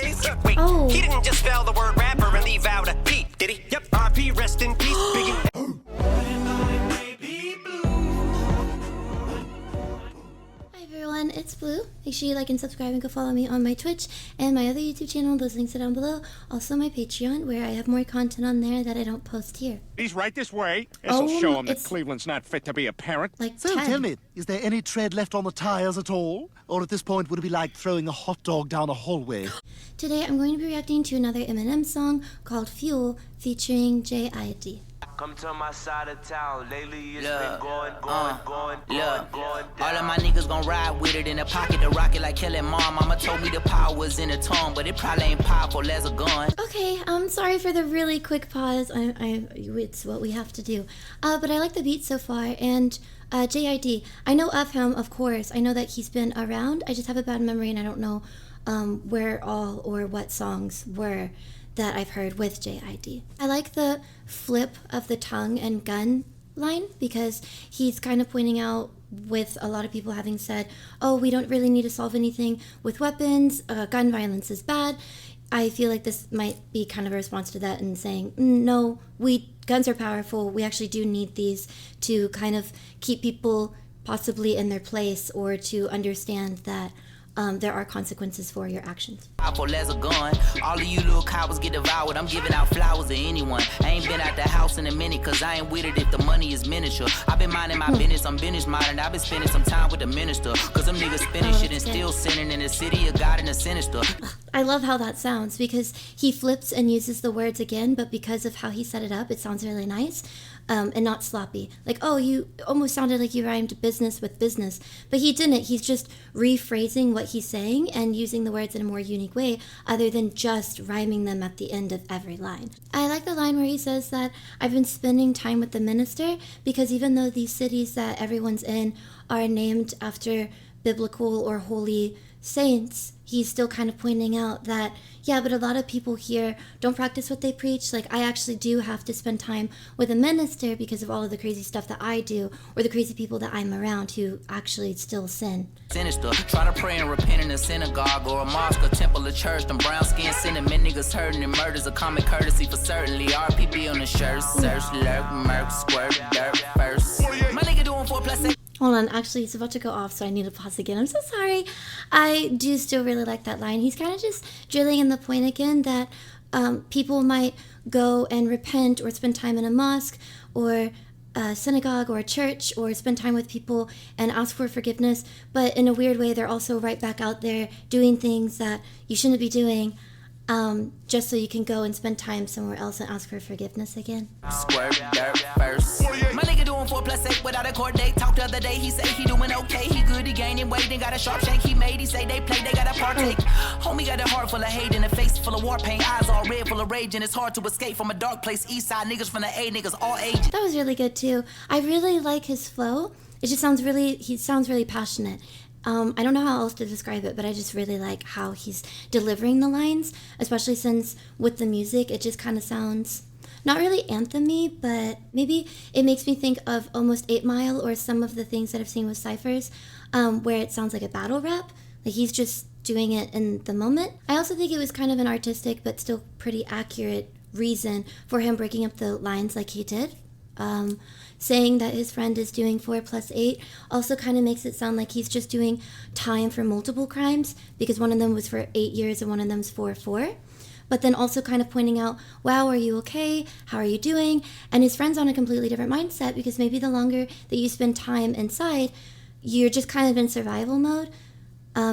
days. Wait, he didn't just spell the word rapper and leave out a P, did he? Yep, RP, rest in peace, Biggie. Hi everyone, it's Blue. Make sure you like and subscribe and go follow me on my Twitch and my other YouTube channel. Those links are down below. Also my Patreon, where I have more content on there that I don't post here. He's right this way. This'll show him that Cleveland's not fit to be a parent. So tell me, is there any tread left on the tires at all? Or at this point, would it be like throwing a hot dog down a hallway? Today I'm going to be reacting to another Eminem song called Fuel featuring JID. Come to my side of town. Lately it's been going. All of my niggas gon' ride with it in the pocket, the rocket like Kelly Mom. Mama told me the power was in the tongue, but it probably ain't powerful as a gun. Okay, I'm sorry for the really quick pause. It's what we have to do. But I like the beat so far, and JID, I know of him, of course. I know that he's been around. I just have a bad memory, and I don't know where all or what songs were that I've heard with JID. I like the flip of the tongue and gun line, because he's kind of pointing out, with a lot of people having said, oh, we don't really need to solve anything with weapons, gun violence is bad. I feel like this might be kind of a response to that and saying, no, guns are powerful. We actually do need these to kind of keep people possibly in their place, or to understand that there are consequences for your actions. Powerful as a gun. All of you little cowards get devoured. I'm giving out flowers to anyone. I ain't been out the house in a minute, cause I ain't with it if the money is miniature. I've been minding my business, I'm business modern. I've been spending some time with the minister, cause them niggas spinning shit and still sinning in the city of God and the sinister. I love how that sounds, because he flips and uses the words again, but because of how he set it up, it sounds really nice. And not sloppy. Like, oh, you almost sounded like you rhymed business with business. But he didn't. He's just rephrasing what he's saying and using the words in a more unique way, other than just rhyming them at the end of every line. I like the line where he says that I've been spending time with the minister, because even though these cities that everyone's in are named after biblical or holy saints, he's still kind of pointing out that, yeah, but a lot of people here don't practice what they preach. Like, I actually do have to spend time with a minister because of all of the crazy stuff that I do, or the crazy people that I'm around who actually still sin. Sinister, try to pray and repent in a synagogue or a mosque, a temple, a church. Them brown skin cinnamon niggas hurting, and murder's a common courtesy for certainly. RPB on the shirt, search, lurk, murk, squirt, dirt, first. My nigga doing 4+8. Hold on, actually it's about to go off, so I need to pause again. I'm so sorry. I do still really like that line. He's kind of just drilling in the point again that people might go and repent or spend time in a mosque or a synagogue or a church, or spend time with people and ask for forgiveness, but in a weird way they're also right back out there doing things that you shouldn't be doing, just so you can go and spend time somewhere else and ask for forgiveness again. Squirt, dirt, first. My nigga doing 4+8 without a court date. Talked the other day, he say he doing okay. He good, he gaining weight, and got a sharp shake he made. He say they play, they gotta partake. Homie got a heart full of hate and a face full of war paint. Eyes all red, full of rage, and it's hard to escape from a dark place. East side niggas from the A, niggas all ages. That was really good too. I really like his flow. It just sounds he sounds really passionate. I don't know how else to describe it, but I just really like how he's delivering the lines, especially since with the music, it just kind of sounds not really anthem-y, but maybe it makes me think of almost 8 Mile or some of the things that I've seen with Cyphers, where it sounds like a battle rap. Like he's just doing it in the moment. I also think it was kind of an artistic but still pretty accurate reason for him breaking up the lines like he did. Saying that his friend is doing 4+8 also kind of makes it sound like he's just doing time for multiple crimes, because one of them was for 8 years and one of them's for 4. But then also kind of pointing out, wow, are you okay? How are you doing? And his friend's on a completely different mindset, because maybe the longer that you spend time inside, you're just kind of in survival mode.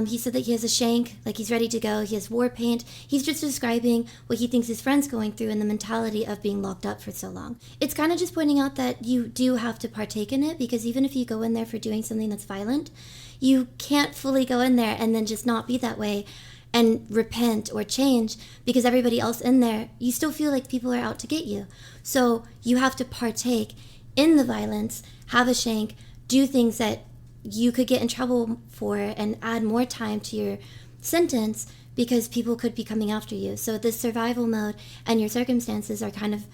He said that he has a shank, like he's ready to go. He has war paint. He's just describing what he thinks his friend's going through and the mentality of being locked up for so long. It's kind of just pointing out that you do have to partake in it, because even if you go in there for doing something that's violent, you can't fully go in there and then just not be that way and repent or change, because everybody else in there, you still feel like people are out to get you. So you have to partake in the violence, have a shank, do things that you could get in trouble for and add more time to your sentence, because people could be coming after you. So this survival mode and your circumstances are kind of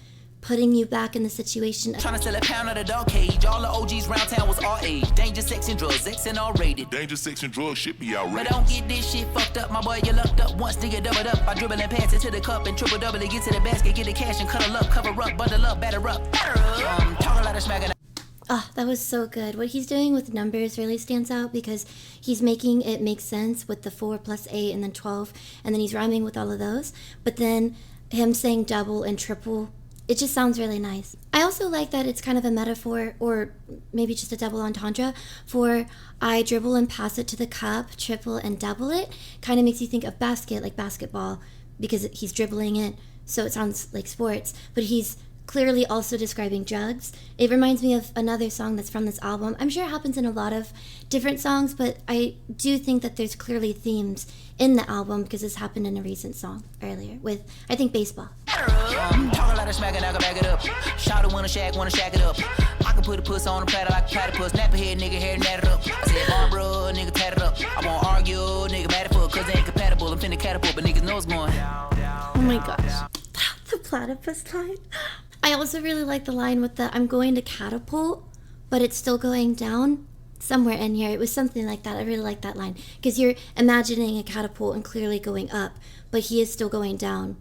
putting you back in the situation. Trying to sell a pound of the dog cage. All the OGs round town was our age. Danger, sex, and drugs, X and R-rated. Danger, sex, and drugs should be outrageous. But don't get this shit fucked up, my boy, you lucked up. Once nigga doubled up, I dribble and pass it to the cup and triple double it, get to the basket, get the cash and cuddle up, cover up, bundle up, batter up. Talk a lot of smack. Oh, that was so good. What he's doing with numbers really stands out because he's making it make sense with the 4 plus 8 and then 12, and then he's rhyming with all of those. But then him saying double and triple, it just sounds really nice. I also like that it's kind of a metaphor, or maybe just a double entendre, for I dribble and pass it to the cup, triple and double it. Kind of makes you think of basket, like basketball, because he's dribbling it, so it sounds like sports. But he's clearly also describing drugs. It reminds me of another song that's from this album. I'm sure it happens in a lot of different songs, but I do think that there's clearly themes in the album because this happened in a recent song earlier with, I think, baseball. Talk a lot of smack and I can back it up. Shout out wanna shack it up. I can put a puss on a platter like a platypus. Nap a head, nigga, hair natted up. I said, Barbara, nigga, tatted up. I won't argue, nigga, mad at fuck, cause they ain't compatible. I'm finna catapult, but niggas know it's going. Oh my gosh. The platypus line. I also really like the line with the I'm going to catapult, but it's still going down. Somewhere in here, it was something like that. I really like that line because you're imagining a catapult and clearly going up, but he is still going down,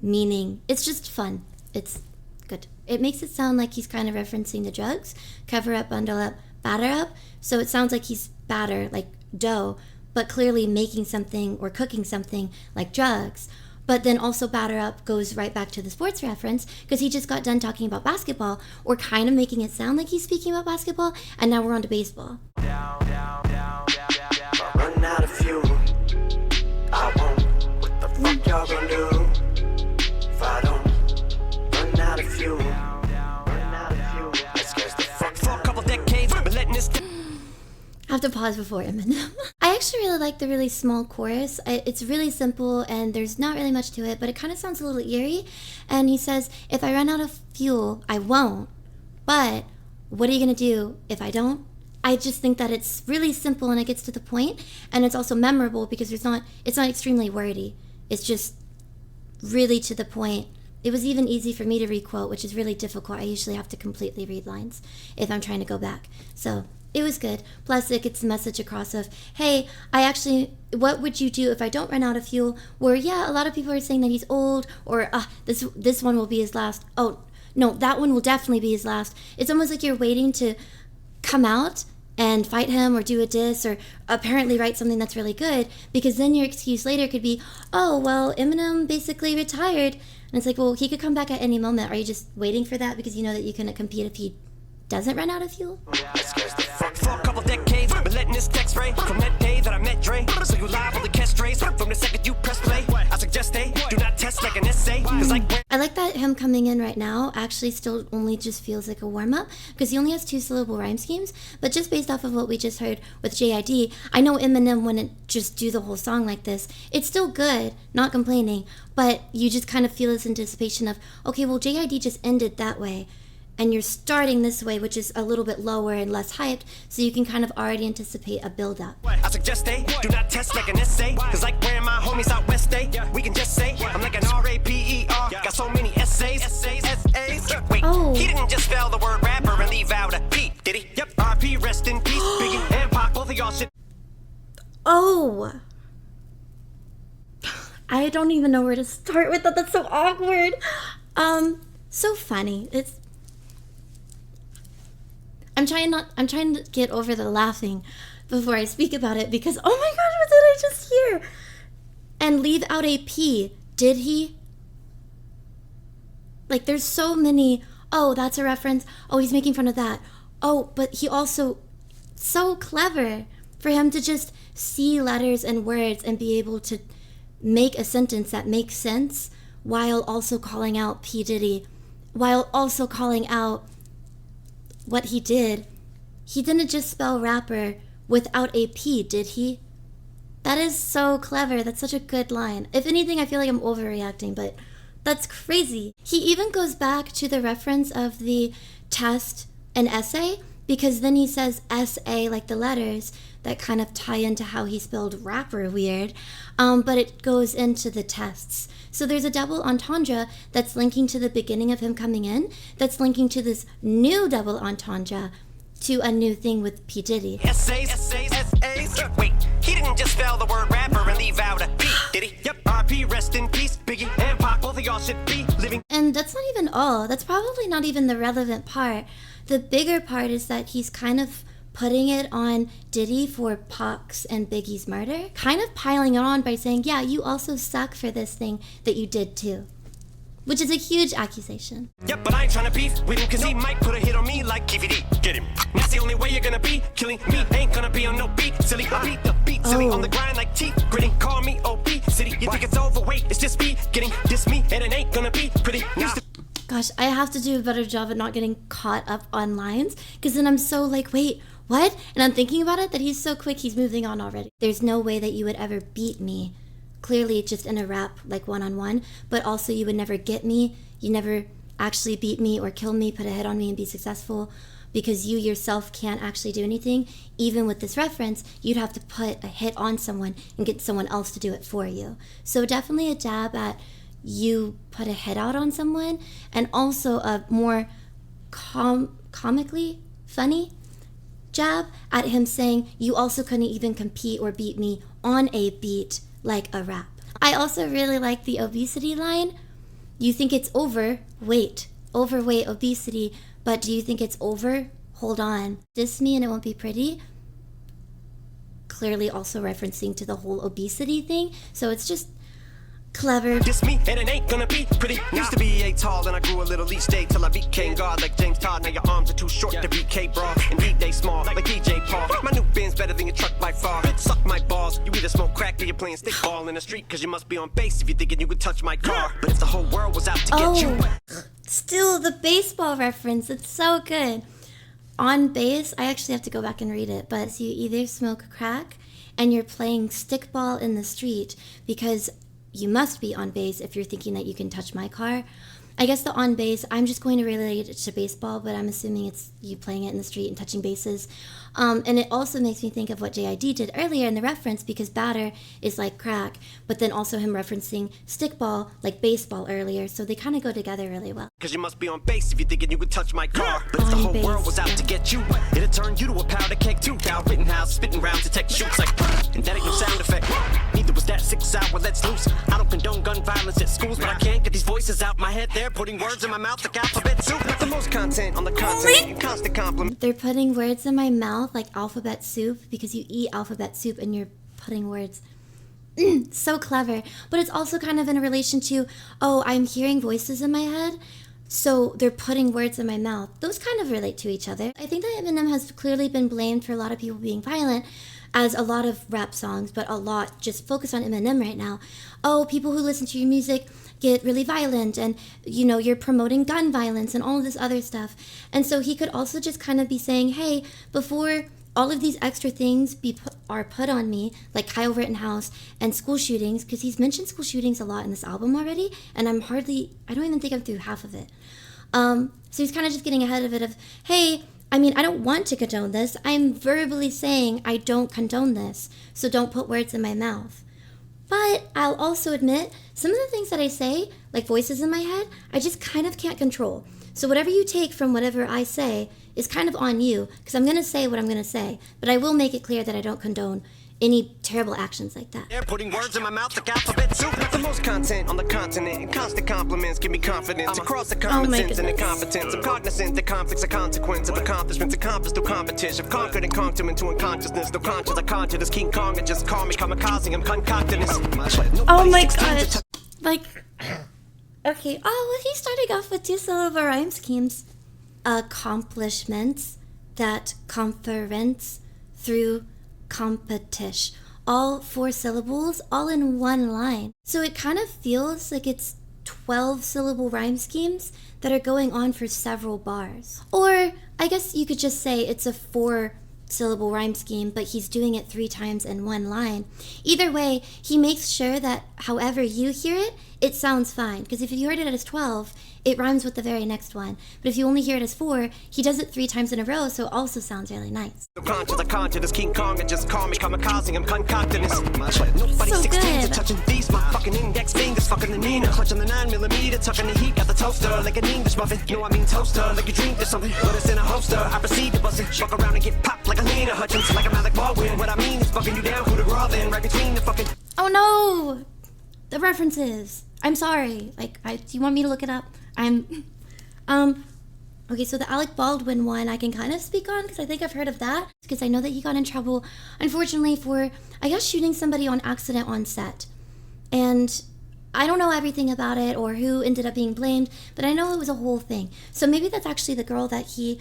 meaning it's just fun. It's good. It makes it sound like he's kind of referencing the drugs, cover up, bundle up, batter up. So it sounds like he's batter, like dough, but clearly making something or cooking something like drugs. But then also batter up goes right back to the sports reference because he just got done talking about basketball, or kind of making it sound like he's speaking about basketball, and now we're on to baseball. Run out of fuel. I won't. What the fuck y'all gonna do if I don't run out of fuel? Run out of fuel. Let's get the fuck For a couple decades, but letting this. I have to pause before Eminem. I actually really like the really small chorus. It's really simple and there's not really much to it, but it kind of sounds a little eerie. And he says, if I run out of fuel, I won't. But what are you going to do if I don't? I just think that it's really simple and it gets to the point, and it's also memorable because it's not extremely wordy. It's just really to the point. It was even easy for me to requote, which is really difficult. I usually have to completely read lines if I'm trying to go back. So it was good. Plus, it gets the message across of, hey, what would you do if I don't run out of fuel? Where, yeah, a lot of people are saying that he's old, or this one will be his last. Oh, no, that one will definitely be his last. It's almost like you're waiting to come out and fight him or do a diss or apparently write something that's really good, because then your excuse later could be, oh, well, Eminem basically retired. And it's like, well, he could come back at any moment. Are you just waiting for that because you know that you couldn't compete if he doesn't run out of fuel? For a couple decades, but letting this text ray from that day that I met Dre. So you liable to catch strays from the second you press play. I suggest they do not test like an essay. Cause like I like that him coming in right now actually still only just feels like a warm-up because he only has 2-syllable rhyme schemes. But just based off of what we just heard with JID, I know Eminem wouldn't just do the whole song like this. It's still good, not complaining, but you just kind of feel this anticipation of, okay, well, JID just ended that way, and you're starting this way, which is a little bit lower and less hyped, so you can kind of already anticipate a build-up. I suggest they do not test like an essay. Cause like where my homies out west day, we can just say I'm like an R-A-P-E-R. Got so many essays. Wait, he didn't just spell the word rapper and leave out a P, did he? Yep, R.P. rest in peace. Biggie and Pac, both of y'all shit. Oh! I don't even know where to start with that. That's so awkward. So funny. I'm trying to get over the laughing before I speak about it because, oh my gosh, what did I just hear? And leave out a P. Did he? Like, there's so many, oh, that's a reference. Oh, he's making fun of that. Oh, but he also, so clever for him to just see letters and words and be able to make a sentence that makes sense while also calling out P. Diddy, while also calling out what he did. He didn't just spell rapper without a P, did he? That is so clever. That's such a good line. If anything, I feel like I'm overreacting, but that's crazy. He even goes back to the reference of the test and essay, because then he says S-A, like the letters, that kind of tie into how he spelled rapper weird, but it goes into the tests. So there's a double entendre that's linking to the beginning of him coming in, that's linking to this new double entendre to a new thing with P. Diddy. Essays. Wait, he didn't just spell the word rapper and leave out a P, did he? Yep, RP, rest in peace, Biggie and Pac, both of y'all should be living. And that's not even all. That's probably not even the relevant part. The bigger part is that he's kind of putting it on Diddy for Pac's and Biggie's murder. Kind of piling it on by saying, yeah, you also suck for this thing that you did too. Which is a huge accusation. Yep, but I ain't trying to beef with him, cause he might put a hit on me like KVD. Get him. That's the only way you're gonna be killing me. Ain't gonna be on no beat, silly. I beat the beat, silly. On the grind like teeth, gritting. Call me OP, city. You think it's overweight, it's just me getting this me, and it ain't gonna be pretty. Gosh, I have to do a better job at not getting caught up on lines, because then I'm so like, wait, what? And I'm thinking about it, that he's so quick, he's moving on already. There's no way that you would ever beat me. Clearly just in a rap, like one-on-one, but also you would never get me. You never actually beat me or kill me, put a hit on me and be successful, because you yourself can't actually do anything. Even with this reference, you'd have to put a hit on someone and get someone else to do it for you. So definitely a jab at you put a hit out on someone, and also a more comically funny jab at him saying you also couldn't even compete or beat me on a beat like a rap. I also really like the obesity line. You think it's overweight, obesity, but do you think it's over? Hold on. Diss me and it won't be pretty. Clearly also referencing to the whole obesity thing. So it's just clever. Diss me and it ain't gonna be pretty. Used to be 8 tall and I grew a little each day till I became God like James Todd. Now your arms are too short to be K-Bra. Indeed they small like DJ Paul. My new Benz better than your truck by far. Suck my balls. You either smoke crack or you're playing stickball in the street, cause you must be on base if you're thinking you could touch my car. But if the whole world was out to get you. Still the baseball reference. It's so good. On base, I actually have to go back and read it, but you either smoke crack and you're playing stickball in the street, because you must be on base if you're thinking that you can touch my car. I guess the on base, I'm just going to relate it to baseball, but I'm assuming it's you playing it in the street and touching bases. And it also makes me think of what JID did earlier in the reference, because batter is like crack, but then also him referencing stickball like baseball earlier, so they kind of go together really well. Cause you must be on base if you're thinking you could touch my car. But if the whole world was out to get you, it'd turn you to a powder cake too. Down Rittenhouse, spitting rounds to take shoots like, and that ain't no sound effect. Neither was that 6 hour let's loose. I don't condone gun violence at schools, but I can't get these voices out my head. They're putting words in my mouth like alphabet soup. Not the most content on the continent. Constant compliment. They're putting words in my mouth like alphabet soup, because you eat alphabet soup and you're putting words. So clever. But it's also kind of in relation to, oh, I'm hearing voices in my head, so they're putting words in my mouth. Those kind of relate to each other. I think that Eminem has clearly been blamed for a lot of people being violent, as a lot of rap songs, but a lot just focus on Eminem right now. Oh, people who listen to your music get really violent, and you know, you're promoting gun violence and all of this other stuff. And so he could also just kind of be saying, hey, before all of these extra things are put on me, like Kyle Rittenhouse and school shootings, because he's mentioned school shootings a lot in this album already, and I don't even think I'm through half of it. So he's kind of just getting ahead of it of, hey, I mean, I don't want to condone this. I'm verbally saying I don't condone this, so don't put words in my mouth. But I'll also admit, some of the things that I say, like voices in my head, I just kind of can't control. So whatever you take from whatever I say is kind of on you, because I'm going to say what I'm going to say, but I will make it clear that I don't condone any terrible actions like that. They're putting words in my mouth like alphabet soup. Not the most content on the continent, and constant compliments give me confidence across the common sense and incompetence. I'm cognizant that conflict's a consequence of accomplishments accomplished through competition. I've conquered and conked him into unconsciousness. No conscious, I conjured this King Kong and just call me kamikaze. I'm concocting this. Oh my god. Like, okay. Oh, well, he's starting off with 2-syllable rhyme schemes. Accomplishments that conference through competition. All 4 syllables, all in one line. So it kind of feels like it's 12-syllable rhyme schemes that are going on for several bars. Or I guess you could just say it's a 4 syllable rhyme scheme, but he's doing it 3 times in one line. Either way, he makes sure that however you hear it, it sounds fine. Because if you heard it as 12, it rhymes with the very next one. But if you only hear it as 4, he does it 3 times in a row, so it also sounds really nice. Conscious, I conjure this King Kong and just call me kamikaze. I'm concocting this. But nobody So 16 good. to touching these. My fucking index fingers fucking the Nina. Clutching the 9mm, tucking the heat. Got the toaster like an English muffin. No, I mean toaster, like you dreamed of something. But it's in a holster. I proceed to bust it. Fuck around and get popped like a Lena Hutchins. Like a Alec Baldwin. What I mean is fucking you down. Who the raw then? Right between the fucking. Oh no! The references. I'm sorry. Like, do you want me to look it up? Okay, so the Alec Baldwin one I can kind of speak on because I think I've heard of that. Because I know that he got in trouble, unfortunately, for, I guess, shooting somebody on accident on set. And I don't know everything about it or who ended up being blamed, but I know it was a whole thing. So maybe that's actually the girl that he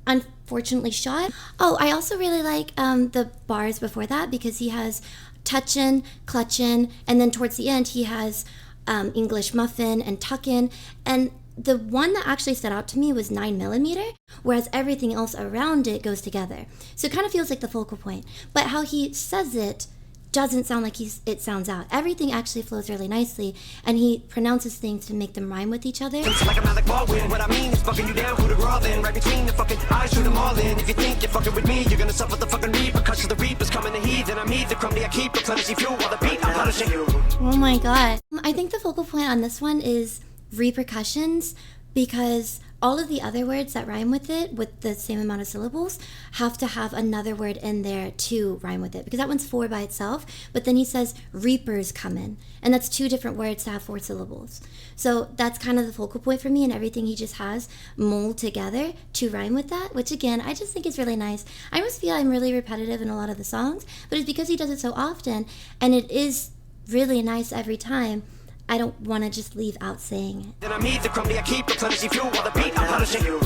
unfortunately shot. Oh, I also really like the bars before that because he has touchin', clutchin', and then towards the end he has English muffin and tuckin', and the one that actually stood out to me was 9mm, whereas everything else around it goes together. So it kind of feels like the focal point. But how he says it doesn't sound like it sounds out. Everything actually flows really nicely, and he pronounces things to make them rhyme with each other. It's like a Alec Baldwin. What I mean is fucking you down. Who the raw then? Right between the fucking eyes, shoot them all in. If you think you're fucking with me, you're gonna suffer the fucking repercussions. The reapers coming to heat, and I meet the crummy. I keep replenishing fuel while the beat I'm punishing you. Oh my god. I think the focal point on this one is repercussions, because all of the other words that rhyme with it with the same amount of syllables have to have another word in there to rhyme with it, because that one's 4 by itself, but then he says reapers coming, and that's 2 different words to have 4 syllables. So that's kind of the focal point for me, and everything he just has mold together to rhyme with that, which again I just think is really nice. I almost feel I'm really repetitive in a lot of the songs, but it's because he does it so often, and it is really nice every time. I don't want to just leave out saying it. Then I meet the crummy. I keep replenishing fuel while the beat I'm punishing you.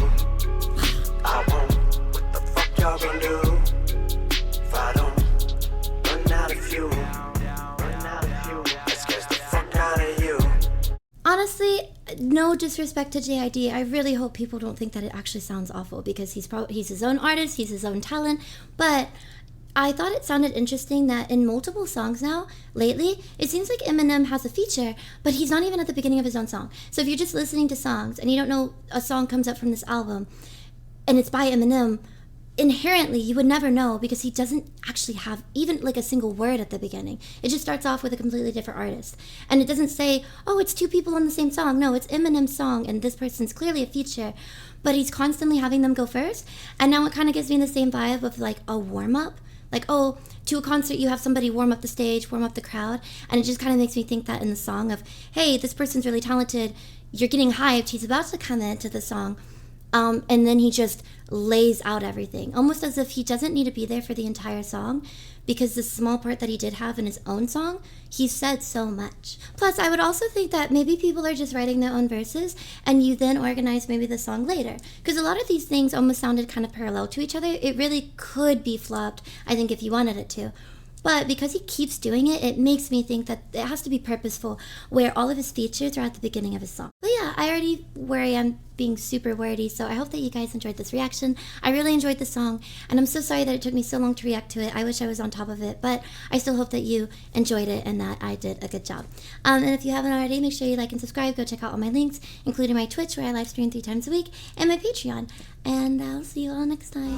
I won't. What the fuck y'all gonna do if I don't run out of fuel? That scares the fuck out of you. Honestly, no disrespect to JID. I really hope people don't think that it actually sounds awful, because he's his own artist, he's his own talent, but I thought it sounded interesting that in multiple songs now, lately, it seems like Eminem has a feature, but he's not even at the beginning of his own song. So if you're just listening to songs and you don't know a song comes up from this album and it's by Eminem, inherently you would never know, because he doesn't actually have even like a single word at the beginning. It just starts off with a completely different artist. And it doesn't say, oh, it's 2 people on the same song. No, it's Eminem's song and this person's clearly a feature, but he's constantly having them go first. And now it kind of gives me the same vibe of like a warm-up. Like, oh, to a concert, you have somebody warm up the stage, warm up the crowd. And it just kind of makes me think that in the song of, hey, this person's really talented. You're getting hyped. He's about to come into the song. And then he just lays out everything, almost as if he doesn't need to be there for the entire song, because the small part that he did have in his own song, he said so much. Plus, I would also think that maybe people are just writing their own verses, and you then organize maybe the song later. Because a lot of these things almost sounded kind of parallel to each other. It really could be flopped, I think, if you wanted it to. But because he keeps doing it, it makes me think that it has to be purposeful, where all of his features are at the beginning of his song. But yeah, I already worry I'm being super wordy, so I hope that you guys enjoyed this reaction. I really enjoyed the song, and I'm so sorry that it took me so long to react to it. I wish I was on top of it, but I still hope that you enjoyed it and that I did a good job. And if you haven't already, make sure you like and subscribe. Go check out all my links, including my Twitch, where I live stream 3 times a week, and my Patreon. And I'll see you all next time.